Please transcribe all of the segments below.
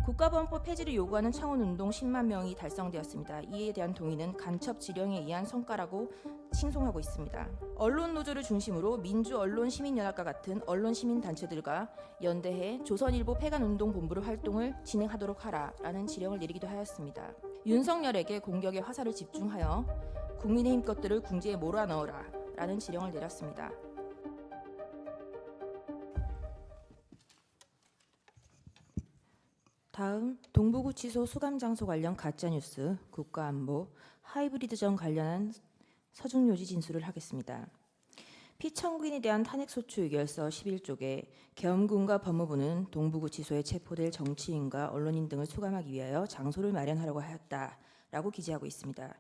국가보안법 폐지를 요구하는 창원운동 10만 명이 달성되었습니다. 이에 대한 동의는 간첩 지령에 의한 성과라고 칭송하고 있습니다. 언론노조를 중심으로 민주언론시민연합과 같은 언론시민단체들과 연대해 조선일보 폐간운동본부를 활동을 진행하도록 하라라는 지령을 내리기도 하였습니다. 윤석열에게 공격의 화살을 집중하여 국민의힘 것들을 궁지에 몰아넣어라 라는 지령을 내렸습니다. 다음 동부구치소 수감장소 관련 가짜뉴스, 국가안보, 하이브리드전 관련한 서중요지 진술을 하겠습니다. 피청구인에 대한 탄핵소추 의결서 11쪽에 계엄군과 법무부는 동부구치소에 체포될 정치인과 언론인 등을 수감하기 위하여 장소를 마련하려고 하였다라고 기재하고 있습니다.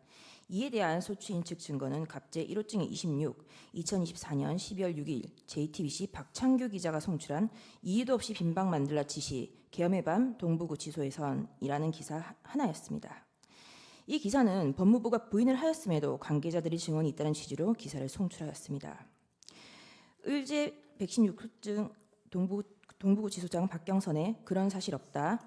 이에 대한 소추인 측 증거는 갑제 1호증 26, 2024년 12월 6일 JTBC 박창규 기자가 송출한 이유도 없이 빈방 만들라 지시, 계엄의 밤 동부구치소에선이라는 기사 하나였습니다. 이 기사는 법무부가 부인을 하였음에도 관계자들의 증언이 있다는 취지로 기사를 송출하였습니다. 을제 116호증 동부구치소장 박경선의 그런 사실 없다.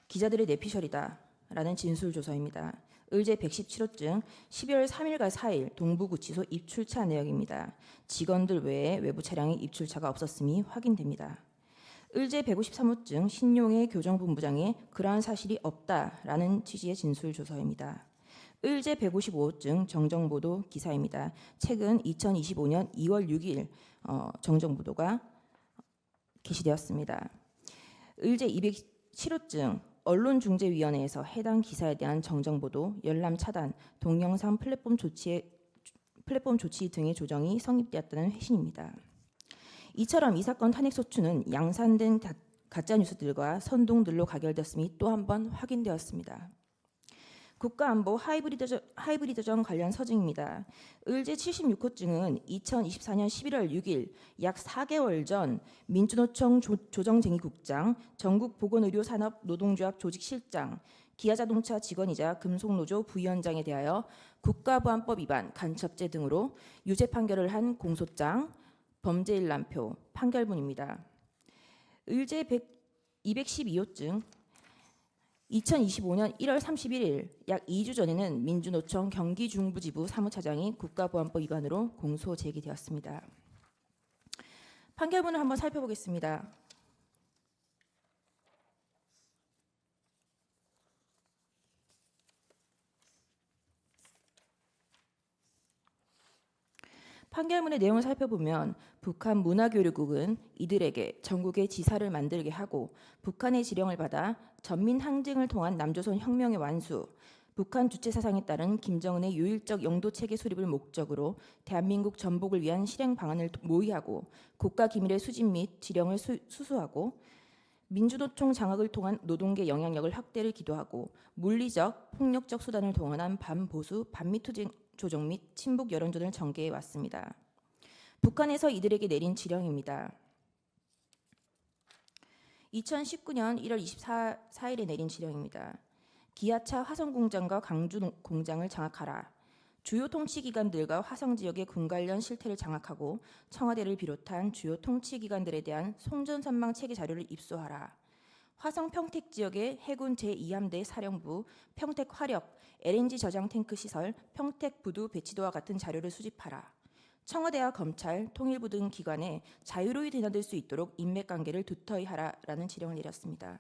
기자들의 내피셜이다. 라는 진술조서입니다. 을제 117호증 12월 3일과 4일 동부구치소 입출차 내역입니다. 직원들 외에 외부 차량의 입출차가 없었음이 확인됩니다. 을제 153호증 신용의 교정본부장의 그러한 사실이 없다라는 취지의 진술조서입니다. 을제 155호증 정정보도 기사입니다. 최근 2025년 2월 6일 정정보도가 게시되었습니다. 을제 207호증 언론중재위원회에서 해당 기사에 대한 정정보도, 열람 차단, 동영상 플랫폼 조치 등의 조정이 성립되었다는 회신입니다. 이처럼 이 사건 탄핵소추는 양산된 가짜뉴스들과 선동들로 가결되었음이 또 한 번 확인되었습니다. 국가안보 하이브리드전 관련 서증입니다. 을제 76호증은 2024년 11월 6일 약 4개월 전 민주노총 조정쟁의국장, 전국보건의료산업노동조합 조직실장, 기아자동차 직원이자 금속노조 부위원장에 대하여 국가보안법 위반, 간첩죄 등으로 유죄 판결을 한 공소장, 범죄일람표, 판결문입니다. 을제 212호증 2025년 1월 31일 약 2주 전에는 민주노총 경기중부지부 사무차장이 국가보안법 위반으로 공소 제기되었습니다. 판결문을 한번 살펴보겠습니다. 판결문의 내용을 살펴보면 북한 문화교류국은 이들에게 전국의 지사를 만들게 하고 북한의 지령을 받아 전민 항쟁을 통한 남조선 혁명의 완수, 북한 주체 사상에 따른 김정은의 유일적 영도 체계 수립을 목적으로 대한민국 전복을 위한 실행 방안을 모의하고 국가 기밀의 수집 및 지령을 수수하고 민주노총 장악을 통한 노동계 영향력을 확대를 기도하고 물리적, 폭력적 수단을 동원한 반보수, 반미투쟁 조정 및 친북 여론전을 전개해 왔습니다. 북한에서 이들에게 내린 지령입니다. 2019년 1월 24일에 내린 지령입니다. 기아차 화성공장과 강주공장을 장악하라. 주요 통치기관들과 화성지역의 군 관련 실태를 장악하고 청와대를 비롯한 주요 통치기관들에 대한 송전선망 체계 자료를 입수하라. 화성 평택 지역의 해군 제2함대 사령부, 평택 화력, LNG 저장 탱크 시설, 평택 부두 배치도와 같은 자료를 수집하라. 청와대와 검찰, 통일부 등 기관에 자유로이 드나들 수 있도록 인맥관계를 두터이 하라라는 지령을 내렸습니다.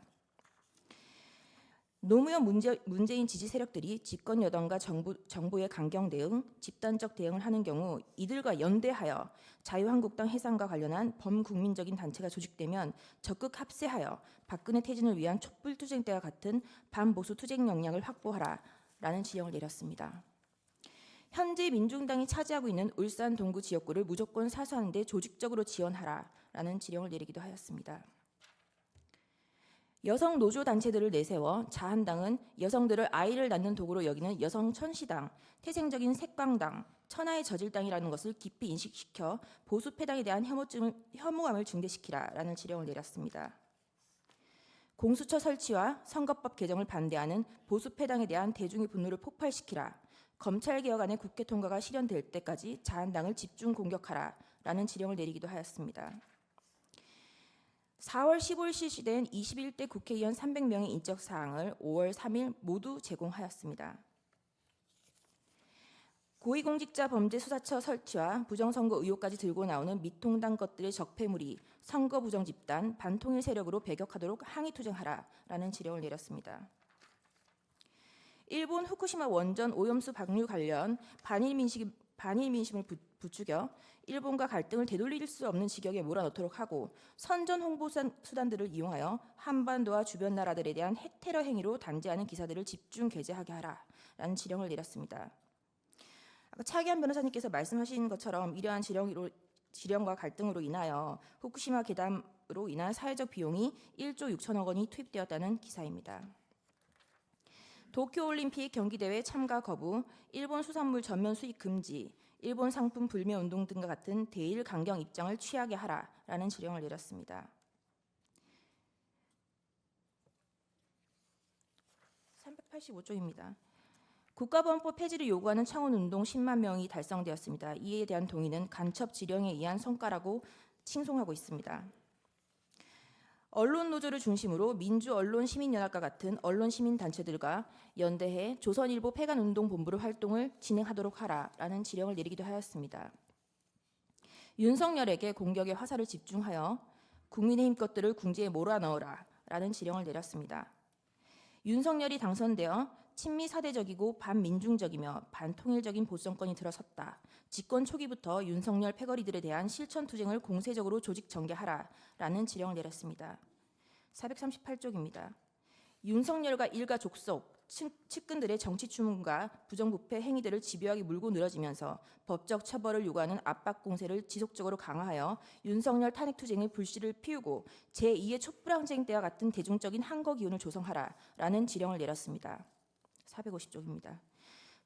노무현 문재인 지지 세력들이 집권 여당과 정부의 강경 대응, 집단적 대응을 하는 경우 이들과 연대하여 자유한국당 해산과 관련한 범국민적인 단체가 조직되면 적극 합세하여 박근혜 퇴진을 위한 촛불투쟁 때와 같은 반보수 투쟁 역량을 확보하라라는 지령을 내렸습니다. 현재 민중당이 차지하고 있는 울산 동구 지역구를 무조건 사수하는 데 조직적으로 지원하라라는 지령을 내리기도 하였습니다. 여성 노조 단체들을 내세워 자한당은 여성들을 아이를 낳는 도구로 여기는 여성 천시당, 태생적인 색광당, 천하의 저질당이라는 것을 깊이 인식시켜 보수 패당에 대한 혐오감을 증대시키라라는 지령을 내렸습니다. 공수처 설치와 선거법 개정을 반대하는 보수 패당에 대한 대중의 분노를 폭발시키라. 검찰 개혁안의 국회 통과가 실현될 때까지 자한당을 집중 공격하라라는 지령을 내리기도 하였습니다. 4월 15일 실시된 21대 국회의원 300명의 인적 사항을 5월 3일 모두 제공하였습니다. 고위공직자 범죄수사처 설치와 부정선거 의혹까지 들고 나오는 미통당 것들의 적폐물이 선거 부정 집단, 반통일 세력으로 배격하도록 항의 투쟁하라라는 지령을 내렸습니다. 일본 후쿠시마 원전 오염수 방류 관련 반일 민심을 부추겨 일본과 갈등을 되돌릴 수 없는 지경에 몰아넣도록 하고 선전 홍보 수단들을 이용하여 한반도와 주변 나라들에 대한 핵테러 행위로 단죄하는 기사들을 집중 게재하게 하라라는 지령을 내렸습니다. 아까 차기한 변호사님께서 말씀하신 것처럼 이러한 지령과 갈등으로 인하여 후쿠시마 괴담으로 인한 사회적 비용이 1조 6천억 원이 투입되었다는 기사입니다. 도쿄올림픽 경기대회 참가 거부, 일본 수산물 전면 수입 금지, 일본 상품 불매 운동 등과 같은 대일 강경 입장을 취하게 하라라는 지령을 내렸습니다. 385조입니다. 국가보안법 폐지를 요구하는 청원운동 10만 명이 달성되었습니다. 이에 대한 동의는 간첩 지령에 의한 성과라고 칭송하고 있습니다. 언론노조를 중심으로 민주언론시민연합과 같은 언론시민단체들과 연대해 조선일보 폐간운동본부를 활동을 진행하도록 하라라는 지령을 내리기도 하였습니다. 윤석열에게 공격의 화살을 집중하여 국민의힘 것들을 궁지에 몰아넣으라라는 지령을 내렸습니다. 윤석열이 당선되어 친미 사대적이고 반민중적이며 반통일적인 보수정권이 들어섰다. 집권 초기부터 윤석열 패거리들에 대한 실천 투쟁을 공세적으로 조직 전개하라라는 지령을 내렸습니다. 438쪽입니다. 윤석열과 일가 족속, 측근들의 정치 추문과 부정부패 행위들을 집요하게 물고 늘어지면서 법적 처벌을 요구하는 압박 공세를 지속적으로 강화하여 윤석열 탄핵 투쟁의 불씨를 피우고 제2의 촛불항쟁 때와 같은 대중적인 항거 기운을 조성하라라는 지령을 내렸습니다. 450쪽입니다.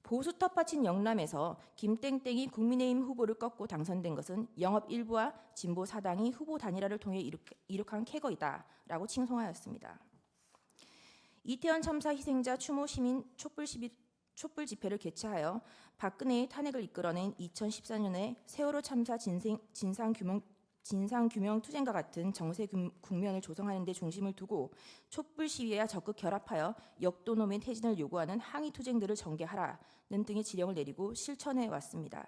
보수 텃밭인 영남에서 김땡땡이 국민의힘 후보를 꺾고 당선된 것은 영업 일부와 진보 사당이 후보 단일화를 통해 이룩한 캐거이다라고 칭송하였습니다. 이태원 참사 희생자 추모 시민 촛불 집회를 개최하여 박근혜의 탄핵을 이끌어낸 2014년에 세월호 참사 진상규명 투쟁과 같은 정세 국면을 조성하는 데 중심을 두고 촛불 시위와 적극 결합하여 역도놈의 퇴진을 요구하는 항의 투쟁들을 전개하라는 등의 지령을 내리고 실천해 왔습니다.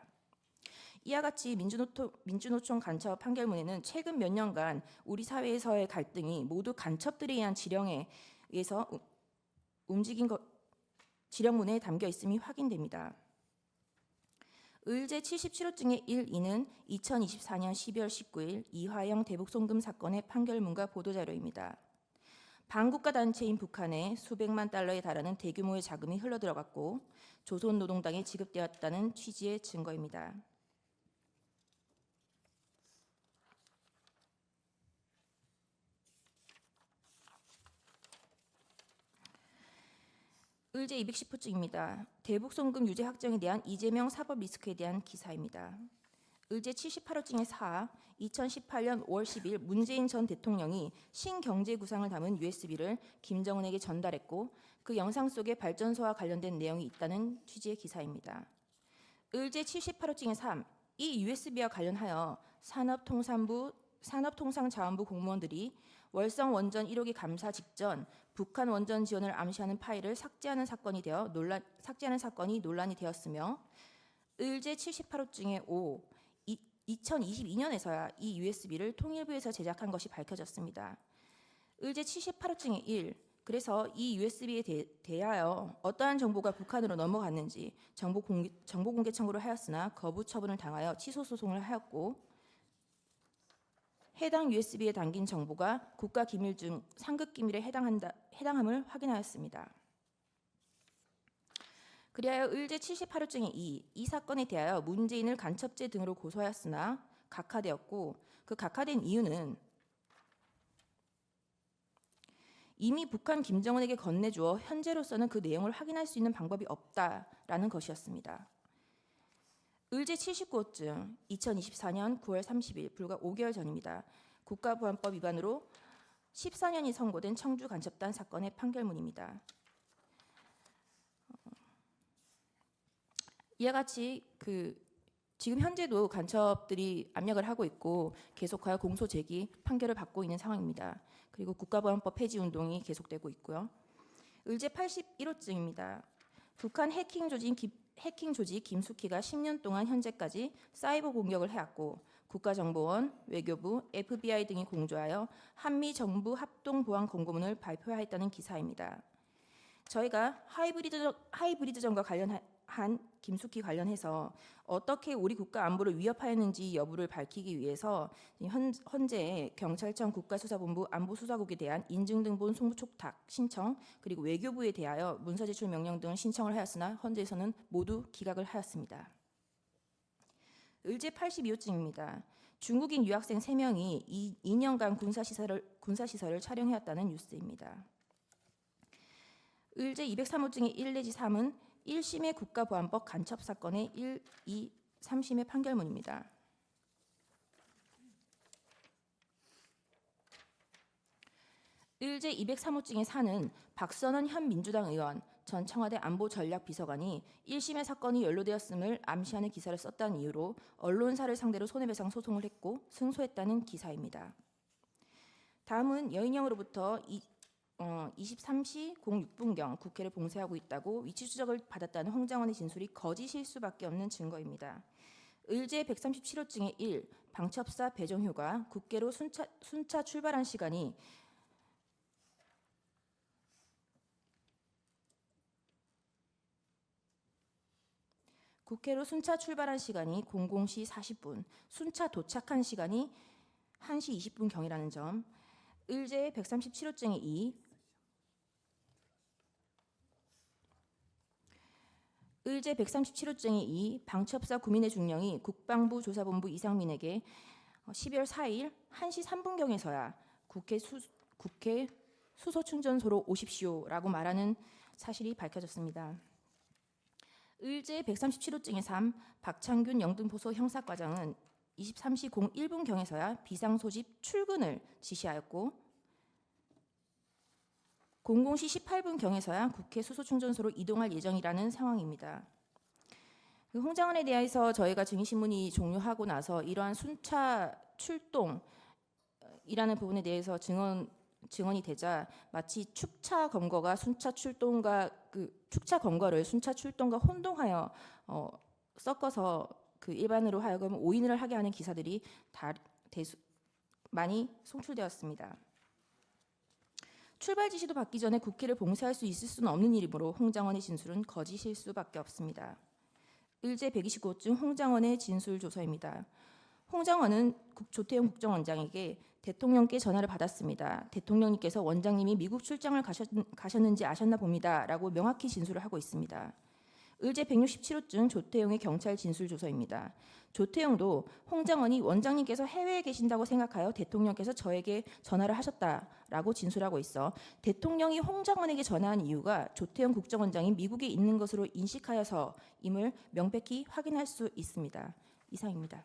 이와 같이 민주노총 간첩 판결문에는 최근 몇 년간 우리 사회에서의 갈등이 모두 간첩들에 의한 지령에 의해서 움직인 지령문에 담겨 있음이 확인됩니다. 의제 77호 중의 1, 2는 2024년 12월 19일 이화영 대북송금 사건의 판결문과 보도자료입니다. 반국가 단체인 북한에 수백만 달러에 달하는 대규모의 자금이 흘러들어갔고 조선노동당에 지급되었다는 취지의 증거입니다. 의제 210호증입니다. 대북송금 유죄 확정에 대한 이재명 사법 리스크에 대한 기사입니다. 의제 78호증의 4, 2018년 5월 10일 문재인 전 대통령이 신경제구상을 담은 USB를 김정은에게 전달했고 그 영상 속에 발전소와 관련된 내용이 있다는 취지의 기사입니다. 의제 78호증의 3, 이 USB와 관련하여 산업통상자원부 공무원들이 월성 원전 1호기 감사 직전 북한 원전 지원을 암시하는 파일을 삭제하는 사건이 논란이 되었으며 의제 78호증의 5, 2022년에서야 이 USB를 통일부에서 제작한 것이 밝혀졌습니다. 의제 78호증의 1, 그래서 이 USB에 대하여 어떠한 정보가 북한으로 넘어갔는지 정보공개 청구를 하였으나 거부 처분을 당하여 취소 소송을 하였고 해당 USB에 담긴 정보가 국가기밀 중 상급기밀에 해당함을 확인하였습니다. 그리하여 의제 78호증의 2, 이 사건에 대하여 문재인을 간첩죄 등으로 고소하였으나 각하되었고 그 각하된 이유는 이미 북한 김정은에게 건네주어 현재로서는 그 내용을 확인할 수 있는 방법이 없다라는 것이었습니다. 의제 79호증 2024년 9월 30일 불과 5개월 전입니다. 국가보안법 위반으로 14년이 선고된 청주 간첩단 사건의 판결문입니다. 이와 같이 지금 현재도 간첩들이 압력을 하고 있고 계속하여 공소 제기 판결을 받고 있는 상황입니다. 그리고 국가보안법 폐지 운동이 계속되고 있고요. 의제 81호증입니다. 북한 해킹 조직 김숙희가 10년 동안 현재까지 사이버 공격을 해왔고 국가정보원, 외교부, FBI 등이 공조하여 한미 정부 합동 보안 권고문을 발표하였다는 기사입니다. 저희가 하이브리드전과 관련한 김숙희 관련해서 어떻게 우리 국가 안보를 위협하였는지 여부를 밝히기 위해서 현재 경찰청 국가수사본부 안보수사국에 대한 인증등본 송부촉탁 신청, 그리고 외교부에 대하여 문서제출 명령 등을 신청을 하였으나 현재에서는 모두 기각을 하였습니다. 의제 82호증입니다. 중국인 유학생 3명이 2년간 군사시설을 촬영해왔다는 뉴스입니다. 의제 203호증의 1 내지 3은 1심의 국가보안법 간첩 사건의 1, 2, 3심의 판결문입니다. 의제 203호증의 4는 박선원 현 민주당 의원, 전 청와대 안보전략비서관이 1심의 사건이 연루되었음을 암시하는 기사를 썼다는 이유로 언론사를 상대로 손해배상 소송을 했고 승소했다는 기사입니다. 다음은 여인영으로부터 23시 06분경 국회를 봉쇄하고 있다고 위치 추적을 받았다는 홍장원의 진술이 거짓일 수밖에 없는 증거입니다. 의제 137호증의 1, 방첩사 배정효가 국회로 순차 출발한 시간이 국회로 순차 출발한 시간이 00시 40분, 순차 도착한 시간이 1시 20분경이라는 점. 의제 137호증의 2, 의제 137호증의 2, 방첩사 구민의 중령이 국방부 조사본부 이상민에게 12월 4일 1시 3분경에서야 국회 수소 충전소로 오십시오라고 말하는 사실이 밝혀졌습니다. 의제 137호증의 3, 박창균 영등포소 형사과장은 23시 01분경에서야 비상소집 출근을 지시하였고 00시 18분경에서야 국회 수소충전소로 이동할 예정이라는 상황입니다. 홍장원에 대해서 저희가 증인신문이 종료하고 나서 이러한 순차 출동이라는 부분에 대해서 증언이 되자 마치 축차 검거가 순차 출동과 축차 검거를 순차 출동과 혼동하여 섞어서 일반으로 하여금 오인을 하게 하는 기사들이 많이 송출되었습니다. 출발 지시도 받기 전에 국회를 봉쇄할 수 있을 수는 없는 일이므로 홍장원의 진술은 거짓일 수밖에 없습니다. 의제 129호증 홍장원의 진술 조서입니다. 홍장원은 조태용 국정원장에게 대통령께 전화를 받았습니다. 대통령님께서 원장님이 미국 출장을 가셨는지 아셨나 봅니다. 라고 명확히 진술을 하고 있습니다. 의제 167호증 조태용의 경찰 진술 조서입니다. 조태용도 홍장원이 원장님께서 해외에 계신다고 생각하여 대통령께서 저에게 전화를 하셨다라고 진술하고 있어 대통령이 홍장원에게 전화한 이유가 조태용 국정원장이 미국에 있는 것으로 인식하여서임을 명백히 확인할 수 있습니다. 이상입니다.